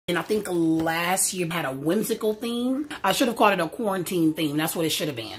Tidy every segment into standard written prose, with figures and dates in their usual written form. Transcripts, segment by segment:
And I think last year had a whimsical theme. I should have called it a quarantine theme. That's what it should have been.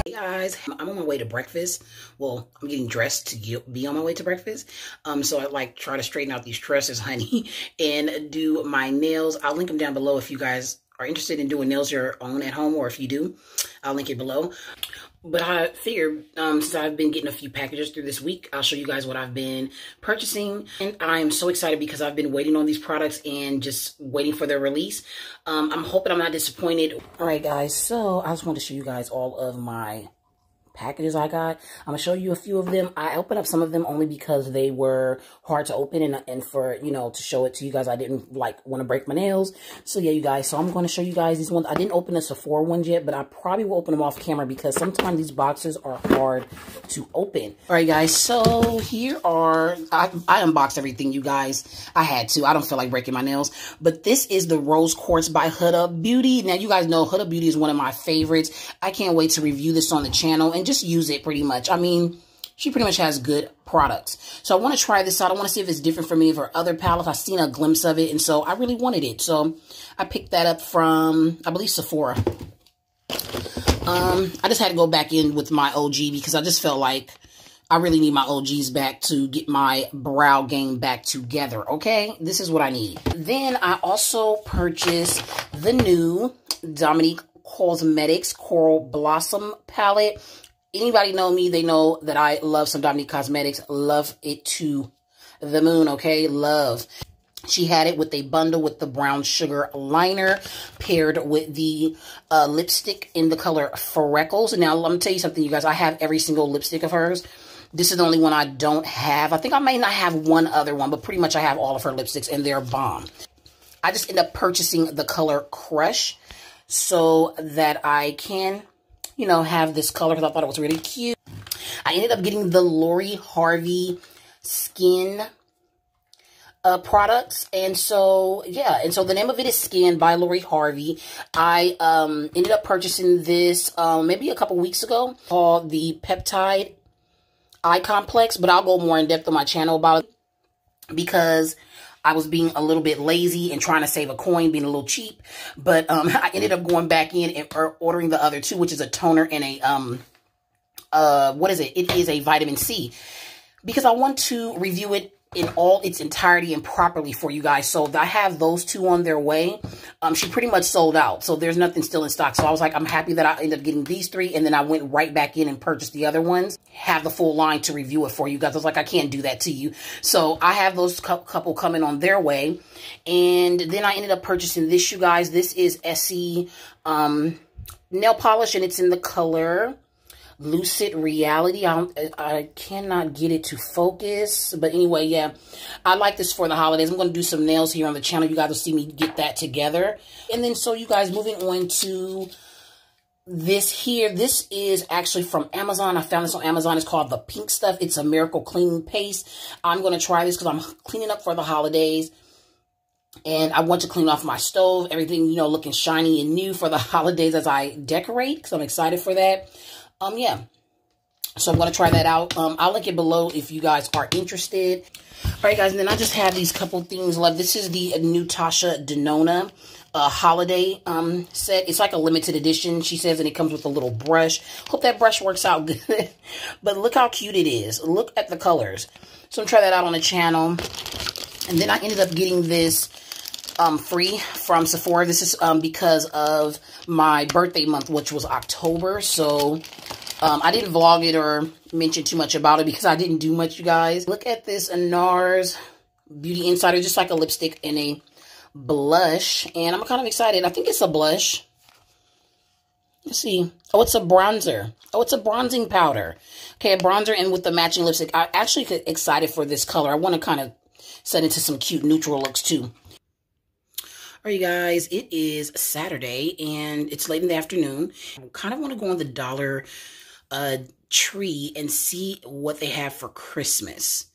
Hey guys, I'm on my way to breakfast. Well, I'm getting dressed to be on my way to breakfast. So I like try to straighten out these tresses, honey, and do my nails. I'll link them down below if you guys are interested in doing nails your own at home, or if you do, I'll link it below. But I figured, since I've been getting a few packages through this week, I'll show you guys what I've been purchasing. And I'm so excited because I've been waiting on these products and just waiting for their release. I'm hoping I'm not disappointed. All right, guys, so I just want to show you guys all of my packages I got. I'm gonna show you a few of them. I opened up some of them only because they were hard to open, and for, you know, to show it to you guys, I didn't like want to break my nails. So yeah, you guys, so I'm going to show you guys these ones. I didn't open the Sephora ones yet, but I probably will open them off camera because sometimes these boxes are hard to open. All right, guys, so here are, I unboxed everything, you guys. I had to. I don't feel like breaking my nails, but this is the Rose Quartz by Huda Beauty. Now, you guys know Huda Beauty is one of my favorites. I can't wait to review this on the channel and just use it pretty much. I mean, she pretty much has good products. So I want to try this out. I want to see if it's different from any of her other palettes. I've seen a glimpse of it, and so I really wanted it. So I picked that up from, I believe, Sephora. I just had to go back in with my OG because I just felt like I really need my OGs back to get my brow game back together, okay? This is what I need. Then I also purchased the new Dominique Cosmetics Coral Blossom palette. Anybody know me, they know that I love some Dominique Cosmetics. Love it to the moon, okay? Love. She had it with a bundle with the brown sugar liner paired with the lipstick in the color Freckles. Now, let me tell you something, you guys. I have every single lipstick of hers. This is the only one I don't have. I think I may not have one other one, but pretty much I have all of her lipsticks, and they're bomb. I just ended up purchasing the color Crush so that I can, you know, have this color because I thought it was really cute. I ended up getting the Lori Harvey Skin products. And so, yeah. And so the name of it is Skin by Lori Harvey. I ended up purchasing this maybe a couple weeks ago, called the Peptide Eye Complex. But I'll go more in depth on my channel about it because I was being a little bit lazy and trying to save a coin, being a little cheap. But I ended up going back in and ordering the other two, which is a toner and a, what is it? It is a vitamin C. Because I want to review it in all its entirety and properly for you guys. So I have those two on their way. She pretty much sold out. So there's nothing still in stock. So I was like, I'm happy that I ended up getting these three. And then I went right back in and purchased the other ones. Have the full line to review it for you guys. I was like, I can't do that to you. So I have those couple coming on their way. And then I ended up purchasing this, you guys. This is Essie nail polish, and it's in the color Lucid Reality. I cannot get it to focus. But anyway, yeah, I like this for the holidays. I'm going to do some nails here on the channel. You guys will see me get that together. And then, so you guys, moving on to this here. This is actually from Amazon. I found this on Amazon. It's called the Pink Stuff. It's a miracle cleaning paste. I'm going to try this because I'm cleaning up for the holidays. And I want to clean off my stove. Everything, you know, looking shiny and new for the holidays as I decorate. Because I'm excited for that. Yeah, so I'm going to try that out. I'll link it below if you guys are interested. All right, guys, and then I just have these couple things left. This is the new Tasha Denona holiday set. It's like a limited edition, she says, and it comes with a little brush. Hope that brush works out good. But look how cute it is. Look at the colors. So I'm trying that out on the channel. And then I ended up getting this free from Sephora. This is because of my birthday month, which was October. So I didn't vlog it or mention too much about it because I didn't do much, you guys. Look at this NARS Beauty Insider, just like a lipstick and a blush. And I'm kind of excited. I think it's a blush. Let's see. Oh, it's a bronzer. Oh, it's a bronzing powder. Okay, a bronzer and with the matching lipstick. I actually get excited for this color. I want to kind of set into some cute neutral looks too. All right, you guys, it is Saturday, and it's late in the afternoon. I kind of want to go on the Dollar Tree and see what they have for Christmas,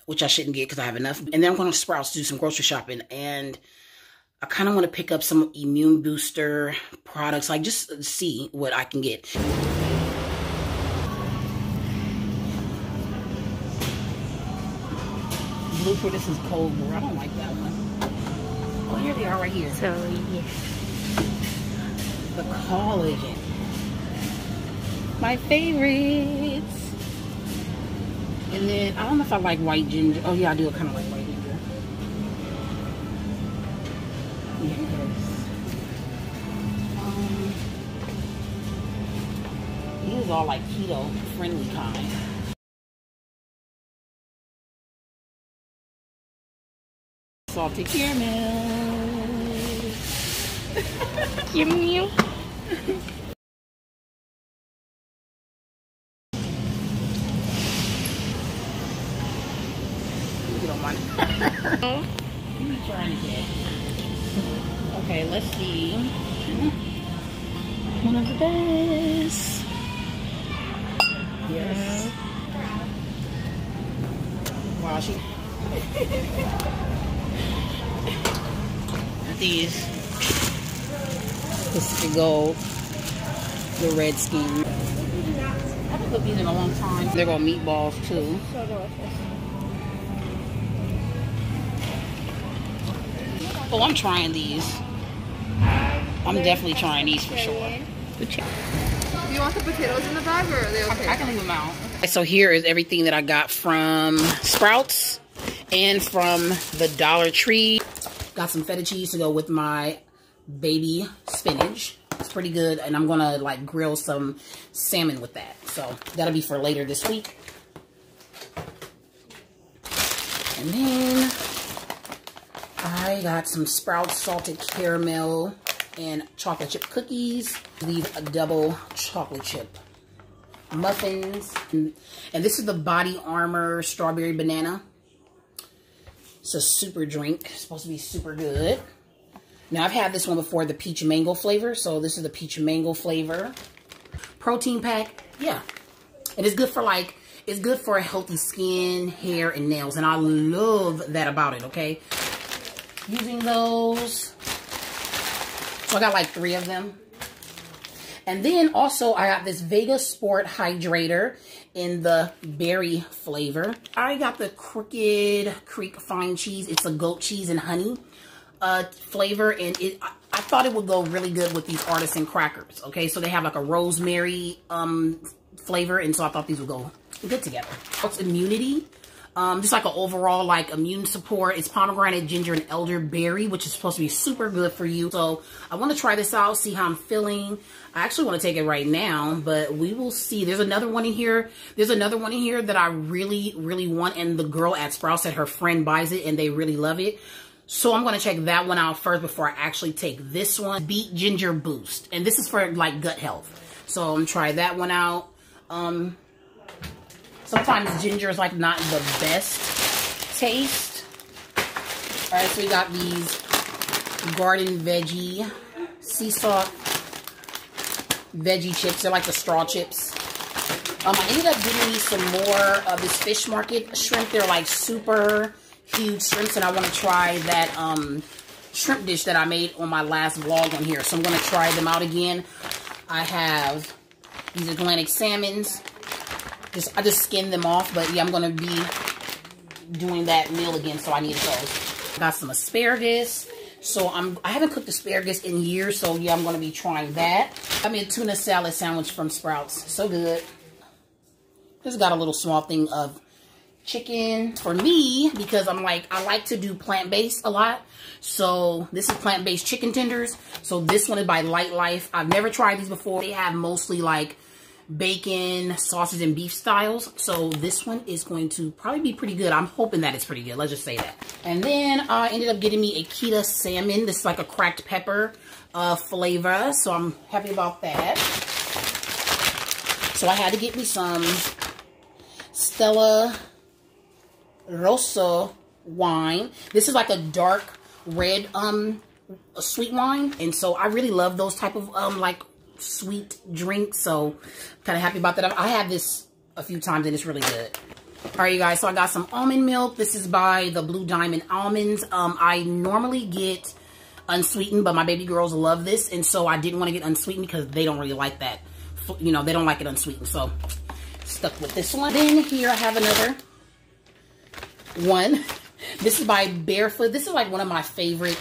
which I shouldn't get because I have enough. And then I'm going to Sprouts to do some grocery shopping, and I kind of want to pick up some immune booster products, like just see what I can get. blue for this is cold brew. I don't like that one. Oh, here they are right here. So, yeah. The collagen. My favorites. And then, I don't know if I like white ginger. Oh, yeah, I do kind of like white ginger. Yes. These are all like keto friendly kind. Salted caramel. Yum. You don't mind. I'm trying to get. Okay, let's see. One of the best. Yes. Wow, she. These. Pacific Gold. The red skin. I haven't cooked these in a long time. They're going meatballs too. So delicious. Oh, I'm trying these. I'm definitely trying these for sure. Do you want the potatoes in the bag or are they okay? I can leave them out. Okay, so here is everything that I got from Sprouts and from the Dollar Tree. Got some feta cheese to go with my baby spinach. It's pretty good, and I'm gonna like grill some salmon with that. So that'll be for later this week. And then I got some Sprouts salted caramel and chocolate chip cookies. These double chocolate chip muffins. And this is the Body Armor strawberry banana. It's a super drink. It's supposed to be super good. Now, I've had this one before, the peach mango flavor. So this is the peach mango flavor. Protein pack. Yeah. And it's good for like, it's good for a healthy skin, hair, and nails. And I love that about it, okay? Using those. So I got like 3 of them. And then also I got this Vega Sport Hydrator in the berry flavor. I got the Crooked Creek Fine Cheese. It's a goat cheese and honey flavor. And I thought it would go really good with these artisan crackers. Okay, so they have like a rosemary flavor. And so I thought these would go good together. It's immunity. Just like an overall like immune support. It's pomegranate, ginger, and elderberry, which is supposed to be super good for you. So I want to try this out, see how I'm feeling. I actually want to take it right now, but we will see. There's another one in here. There's another one in here that I really, really want. And the girl at Sprouts said her friend buys it and they really love it. So I'm going to check that one out first before I actually take this one. Beet Ginger Boost. And this is for like gut health. So I'm going to try that one out. Sometimes ginger is like not the best taste. All right, so we got these garden veggie sea salt veggie chips. They're like the straw chips. I ended up getting me some more of this Fish Market shrimp. They're like super huge shrimps, and I want to try that shrimp dish that I made on my last vlog on here. So I'm going to try them out again. I have these Atlantic salmons. I just skinned them off, but yeah, I'm going to be doing that meal again, so I need those. Got some asparagus. So I haven't cooked asparagus in years, so yeah, I'm going to be trying that. I made a tuna salad sandwich from Sprouts. So good. This got a little small thing of chicken for me, because I like to do plant-based a lot. So this is plant-based chicken tenders. So this one is by Light Life. I've never tried these before. They have mostly like bacon, sausage, and beef styles. So this one is going to probably be pretty good. I'm hoping that it's pretty good. Let's just say that. And then I ended up getting me a Kita salmon. This is like a cracked pepper flavor. So I'm happy about that. So I had to get me some Stella Rosa wine. This is like a dark red sweet wine. And so I really love those type of like sweet drinks, so kind of happy about that. I had this a few times and it's really good. All right, you guys, so I got some almond milk. This is by the Blue Diamond Almonds. I normally get unsweetened, but my baby girls love this, and so I didn't want to get unsweetened because they don't really like that. You know, they don't like it unsweetened, so stuck with this one. Then here I have another one. This is by Barefoot. This is like one of my favorite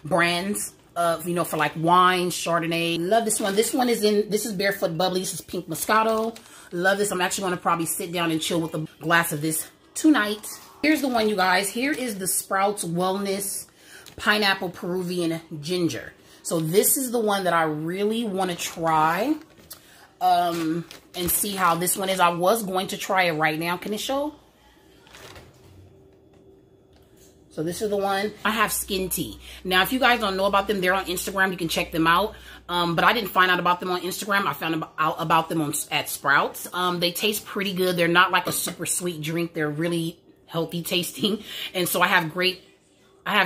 brands of, you know, for like wine, Chardonnay. Love this one. This one is this is Barefoot Bubbly. This is Pink Moscato. Love this. I'm actually going to probably sit down and chill with a glass of this tonight. Here's the one, you guys. Here is the Sprouts Wellness Pineapple Peruvian Ginger. So this is the one that I really want to try and see how this one is. I was going to try it right now. Can it show? So this is the one. I have Skin Tea. Now, if you guys don't know about them, they're on Instagram. You can check them out. But I didn't find out about them on Instagram. I found out about them at Sprouts. They taste pretty good. They're not like a super sweet drink. They're really healthy tasting. And so I have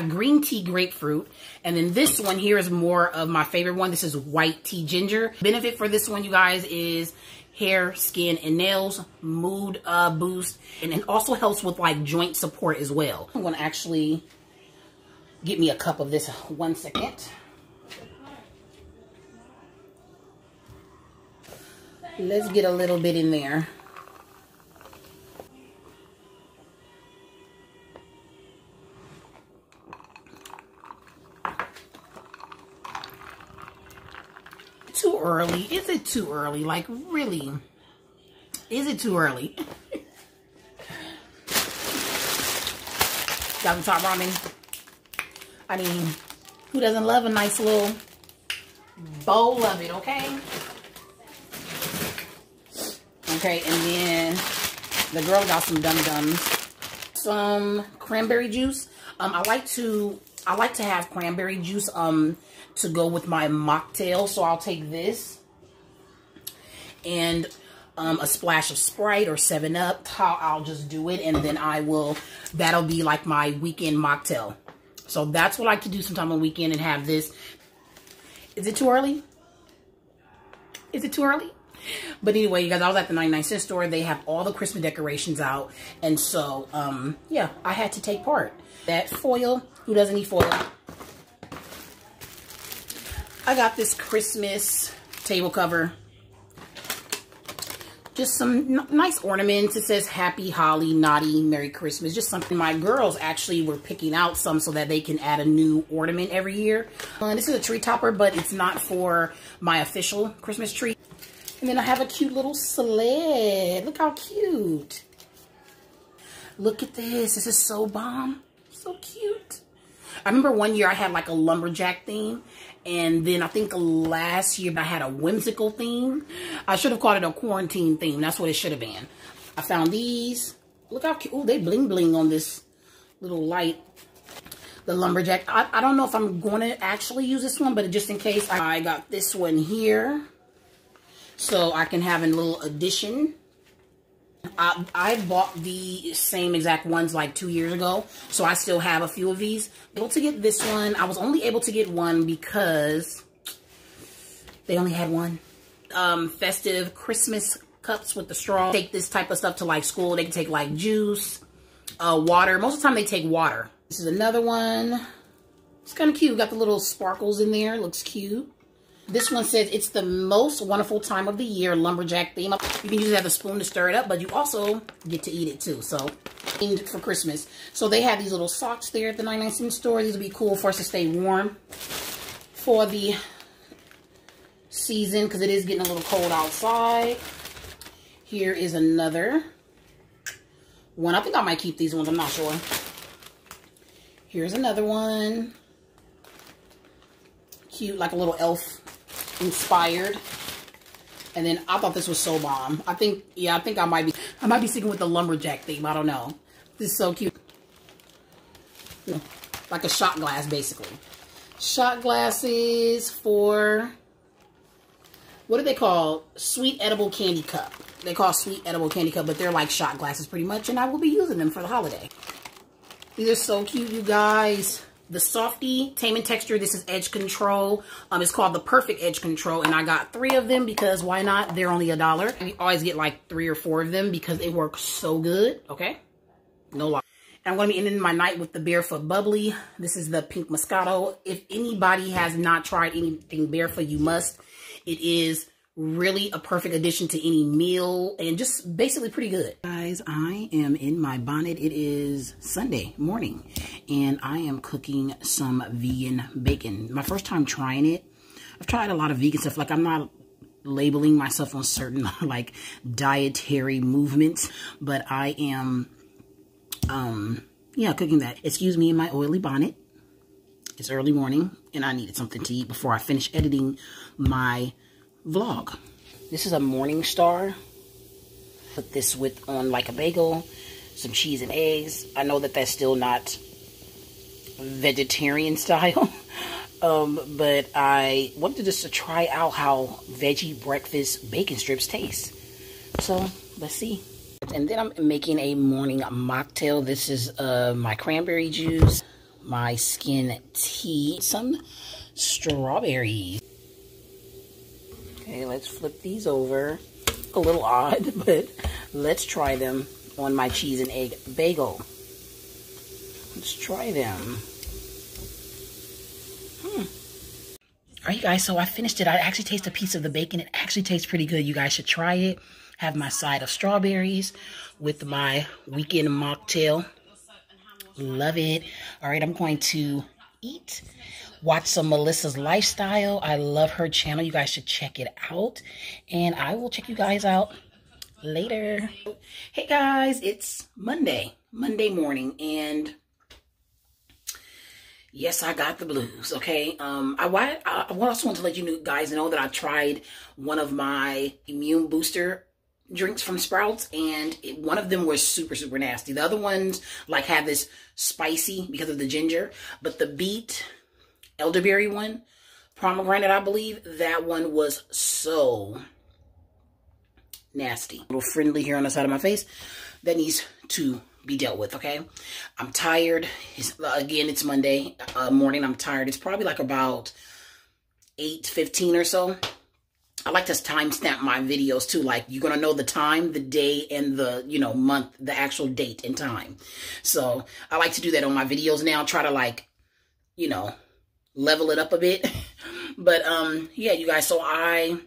green tea grapefruit. And then this one here is more of my favorite one. This is white tea ginger. Benefit for this one, you guys, is hair, skin, and nails, mood boost, and it also helps with like joint support as well. I'm gonna actually get me a cup of this. 1 second. Let's get a little bit in there. Too early? Is it too early? Like, really? Is it too early? Got some top ramen. I mean, who doesn't love a nice little bowl of it, okay? Okay, and then the girl got some dum-dums. Some cranberry juice. I like to have cranberry juice to go with my mocktail, so I'll take this and a splash of Sprite or 7-Up. I'll just do it, and then that'll be like my weekend mocktail. So that's what I like to do sometime on the weekend and have this. Is it too early? Is it too early? But anyway, you guys, I was at the 99-cent store. They have all the Christmas decorations out, and so yeah, I had to take part. That foil, who doesn't need foil? I got this Christmas table cover. Just some nice ornaments. It says Happy Holly, Naughty, Merry Christmas. Just something. My girls actually were picking out some so that they can add a new ornament every year. This is a tree topper, but it's not for my official Christmas tree. And then I have a cute little sled. Look how cute. Look at this. This is so bomb. So cute. I remember one year I had like a lumberjack theme. And then I think last year I had a whimsical theme. I should have called it a quarantine theme. That's what it should have been. I found these. Look how cute. Oh, they bling bling on this little light. The lumberjack. I don't know if I'm going to actually use this one, but just in case, I got this one here. So I can have a little addition. I bought the same exact ones like 2 years ago, so I still have a few of these. Able to get this one. I was only able to get one because they only had one. Festive Christmas cups with the straw. Take this type of stuff to like school. They can take like juice, water. Most of the time they take water. This is another one. It's kind of cute. Got the little sparkles in there. Looks cute. This one says, it's the most wonderful time of the year, lumberjack theme. You can use it as a spoon to stir it up, but you also get to eat it too. So, themed for Christmas. So they have these little socks there at the 99-cent store. These will be cool for us to stay warm for the season because it is getting a little cold outside. Here is another one. I think I might keep these ones. I'm not sure. Here's another one. Cute, like a little elf inspired. And then I thought this was so bomb. I think I might be sticking with the lumberjack theme. I don't know. This is so cute. Like a shot glass, basically. Shot glasses for, what do they call? Sweet edible candy cup. They call sweet edible candy cup, but they're like shot glasses pretty much. And I will be using them for the holiday. These are so cute, you guys. The Softy Tame and Texture. This is Edge Control. It's called the Perfect Edge Control, and I got 3 of them because why not? They're only $1. We always get like 3 or 4 of them because it works so good. Okay, no lie. And I'm going to be ending my night with the Barefoot Bubbly. This is the Pink Moscato. If anybody has not tried anything Barefoot, you must. It is really a perfect addition to any meal and just basically pretty good. Guys. guys, I am in my bonnet. It is Sunday morning and I am cooking some vegan bacon. My first time trying it. I've tried a lot of vegan stuff. Like, I'm not labeling myself on certain like dietary movements, but I am yeah, cooking that. Excuse me in my oily bonnet. It's early morning and I needed something to eat before I finish editing my vlog. This is a Morning Star. Put this with on like a bagel, some cheese and eggs. I know that that's still not vegetarian style, but I wanted just to try out how veggie breakfast bacon strips taste. So let's see. And then I'm making a morning mocktail. This is my cranberry juice, my skin tea, some strawberries. Okay, let's flip these over. A little odd, but let's try them on my cheese and egg bagel. Let's try them. Alright, you guys, so I finished it. I actually tasted a piece of the bacon. It actually tastes pretty good. You guys should try it. Have my side of strawberries with my weekend mocktail. Love it. Alright, I'm going to eat. Watch some Melissa's Lifestyle. I love her channel. You guys should check it out. And I will check you guys out later. Hey guys, it's Monday morning. And yes, I got the blues, okay? I also want to let you guys know that I tried one of my immune booster drinks from Sprouts, and one of them was super nasty. The other ones like have this spicy because of the ginger, but the beet elderberry one, pomegranate, I believe, that one was so nasty. A little friendly here on the side of my face that needs to be dealt with, okay? I'm tired. Again, it's Monday morning. I'm tired. It's probably like about 8:15 or so. I like to timestamp my videos too. Like, you're going to know the time, the day, and the, month, the actual date and time. So I like to do that on my videos now. Try to like, level it up a bit. But yeah, you guys, so I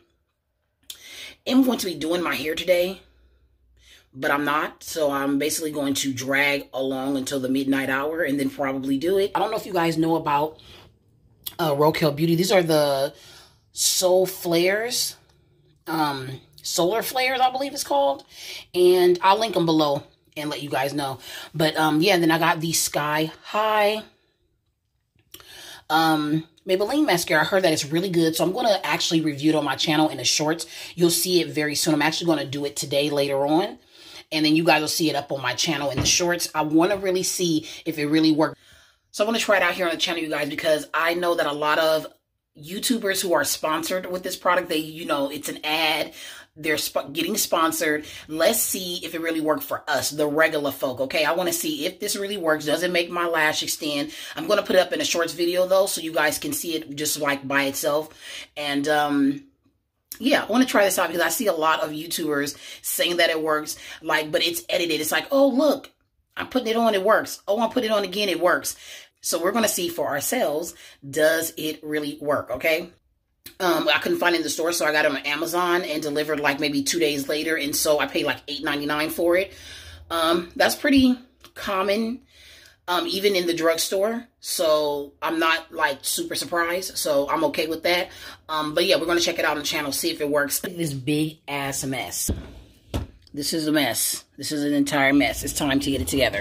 am going to be doing my hair today, but I'm not. So I'm basically going to drag along until the midnight hour and then probably do it. I don't know if you guys know about Rokael Beauty. These are the Soul Flares, Solar Flares, I believe it's called. And I'll link them below and let you guys know. But yeah, then I got the Sky High Maybelline mascara. I heard that it's really good, so I'm going to actually review it on my channel in the shorts. You'll see it very soon. I'm actually going to do it today later on, and then you guys will see it up on my channel in the shorts. I want to really see if it really works. So I'm going to try it out here on the channel, you guys, because I know that a lot of YouTubers who are sponsored with this product, they, it's an ad. They're getting sponsored. Let's see if it really worked for us, the regular folk, okay? I want to see if this really works. Does it make my lash extend? I'm going to put it up in a shorts video, though, so you guys can see it just, like, by itself. And, yeah, I want to try this out because I see a lot of YouTubers saying that it works, like, but it's edited. It's like, oh, look, I'm putting it on, it works. Oh, I'm putting it on again, it works. So we're going to see for ourselves, does it really work, okay? I couldn't find it in the store, so I got it on Amazon and delivered like maybe 2 days later, and so I paid like $8.99 for it. That's pretty common, even in the drugstore, so I'm not like super surprised, so I'm okay with that. But yeah, we're going to check it out on the channel, see if it works. This big ass mess. This is a mess. This is an entire mess. It's time to get it together.